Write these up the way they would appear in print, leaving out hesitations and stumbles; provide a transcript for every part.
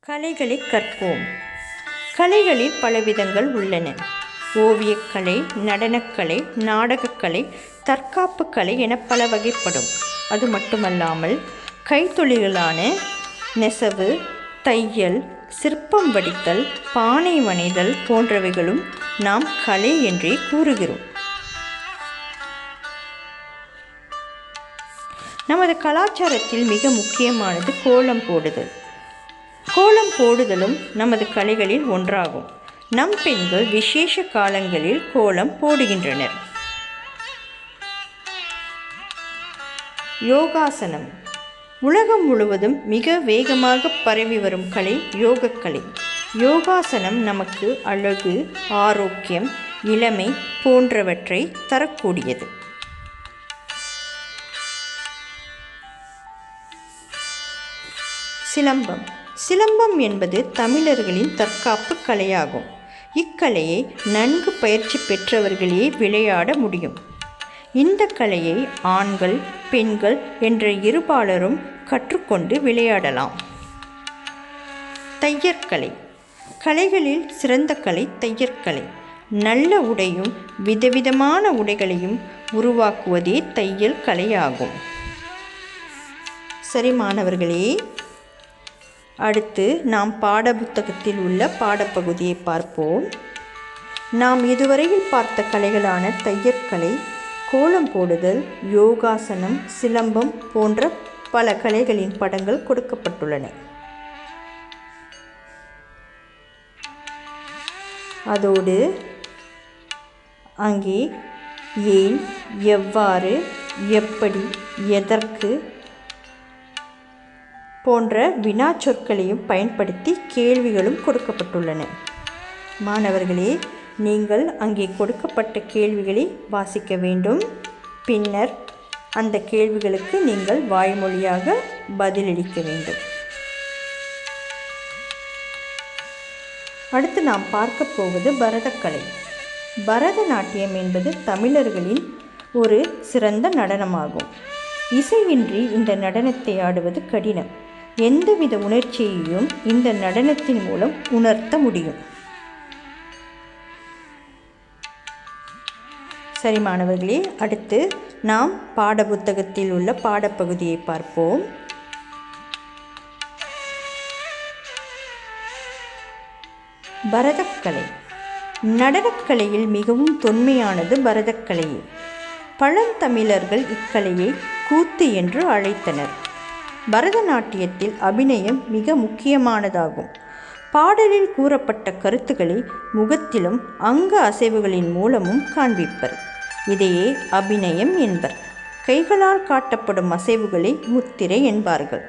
கலைகளை கற்போம். கலைகளில் பலவிதங்கள் உள்ளன. ஓவியக்கலை, நடனக்கலை, நாடகக்கலை, தற்காப்பு கலை என பல வகைப்படும். அது மட்டுமல்லாமல் கைத்தொழில்களான நெசவு, தையல், சிற்பம் வடித்தல், பானை வனைதல் போன்றவைகளும் நாம் கலை என்றே கூறுகிறோம். நமது கலாச்சாரத்தில் மிக முக்கியமானது கோலம் போடுதல். கோலம் போடுதலும் நமது கலைகளில் ஒன்றாகும். நம் பெண்கள் விசேஷ காலங்களில் கோலம் போடுகின்றனர். யோகாசனம் உலகம் முழுவதும் மிக வேகமாக பரவி வரும் கலை யோகக்கலை. யோகாசனம் நமக்கு அழகு, ஆரோக்கியம், இளமை போன்றவற்றை தரக்கூடியது. சிலம்பம் என்பது தமிழர்களின் தற்காப்பு கலையாகும். இக்கலையை நன்கு பயிற்சி பெற்றவர்களே விளையாட முடியும். இந்த கலையை ஆண்கள், பெண்கள் என்ற இருபாலரும் கற்றுக்கொண்டு விளையாடலாம். தையற்கலை கலைகளில் சிறந்த கலை தையற்கலை. நல்ல உடையும் விதவிதமான உடைகளையும் உருவாக்குவதே தையல் கலையாகும். சரி மாணவர்களே, அடுத்து நாம் பாடப்புத்தகத்தில் உள்ள பாடப்பகுதியை பார்ப்போம். நாம் இதுவரையில் பார்த்த கலைகளான தையற்கலை, கோலம் போடுதல், யோகாசனம், சிலம்பம் போன்ற பல கலைகளின் படங்கள் கொடுக்கப்பட்டுள்ளன. அதோடு அங்கே ஏன், எவ்வாறு, எப்படி, எதற்கு போன்ற வினாச்சொற்களையும் பயன்படுத்தி கேள்விகளும் கொடுக்கப்பட்டுள்ளன. மாணவர்களே, நீங்கள் அங்கே கொடுக்கப்பட்ட கேள்விகளை வாசிக்க வேண்டும். பின்னர் அந்த கேள்விகளுக்கு நீங்கள் வாய்மொழியாக பதிலளிக்க வேண்டும். அடுத்து நாம் பார்க்க போவது பரதக்கலை. பரதநாட்டியம் என்பது தமிழர்களின் ஒரு சிறந்த நடனமாகும். இசையின்றி இந்த நடனத்தை ஆடுவது கடினம். எந்தவித உணர்ச்சியையும் இந்த நடனத்தின் மூலம் உணர்த்த முடியும். சரி மாணவர்களே, அடுத்து நாம் பாடப்புத்தகத்தில் உள்ள பாடப்பகுதியை பார்ப்போம். பரதக்கலை நடனக்கலையில் மிகவும் தொன்மையானது பரதக்கலையே. பழந்தமிழர்கள் இக்கலையை கூத்து என்று அழைத்தனர். பரதநாட்டியத்தில் அபிநயம் மிக முக்கியமானதாகும். பாடலில் கூறப்பட்ட கருத்துக்களை முகத்திலும் அங்க அசைவுகளின் மூலமும் காண்பிப்பர். இதையே அபிநயம் என்பர். கைகளால் காட்டப்படும் அசைவுகளை முத்திரை என்பார்கள்.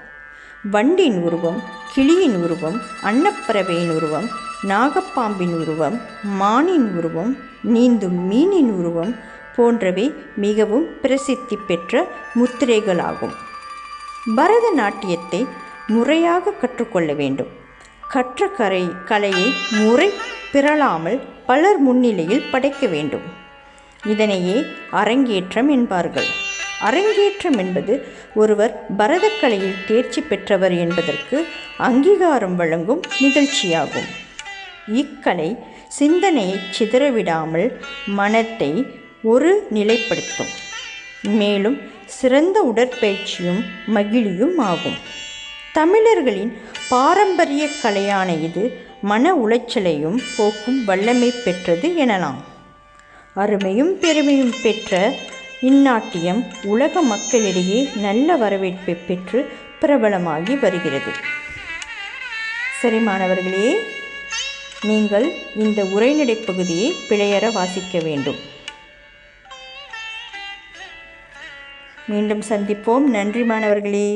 வண்டின் உருவம், கிளியின் உருவம், அன்னப்பறவையின் உருவம், நாகப்பாம்பின் உருவம், மானின் உருவம், நீந்தும் மீனின் உருவம் போன்றவை மிகவும் பிரசித்தி பெற்ற முத்திரைகளாகும். பரதநாட்டியத்தை முறையாக கற்றுக்கொள்ள வேண்டும். கற்ற கலையை முறை பிறழாமல் பலர் முன்னிலையில் படைக்க வேண்டும். இதனையே அரங்கேற்றம் என்பார்கள். அரங்கேற்றம் என்பது ஒருவர் பரதக்கலையில் தேர்ச்சி பெற்றவர் என்பதற்கு அங்கீகாரம் வழங்கும் நிகழ்ச்சியாகும். இக்கலை சிந்தனையை சிதறவிடாமல் மனத்தை ஒரு நிலைப்படுத்தும். மேலும் சிறந்த உடற்பயிற்சியும் மகிழ்ச்சியும் ஆகும். தமிழர்களின் பாரம்பரிய கலையான இது மன உளைச்சலையும் போக்கும் வல்லமை பெற்றது எனலாம். அருமையும் பெருமையும் பெற்ற இந்நாட்டியம் உலக மக்களிடையே நல்ல வரவேற்பை பெற்று பிரபலமாகி வருகிறது. சரி மாணவர்களே, நீங்கள் இந்த உரைநடை பகுதியை பிழையற வாசிக்க வேண்டும். மீண்டும் சந்திப்போம். நன்றி மாணவர்களே.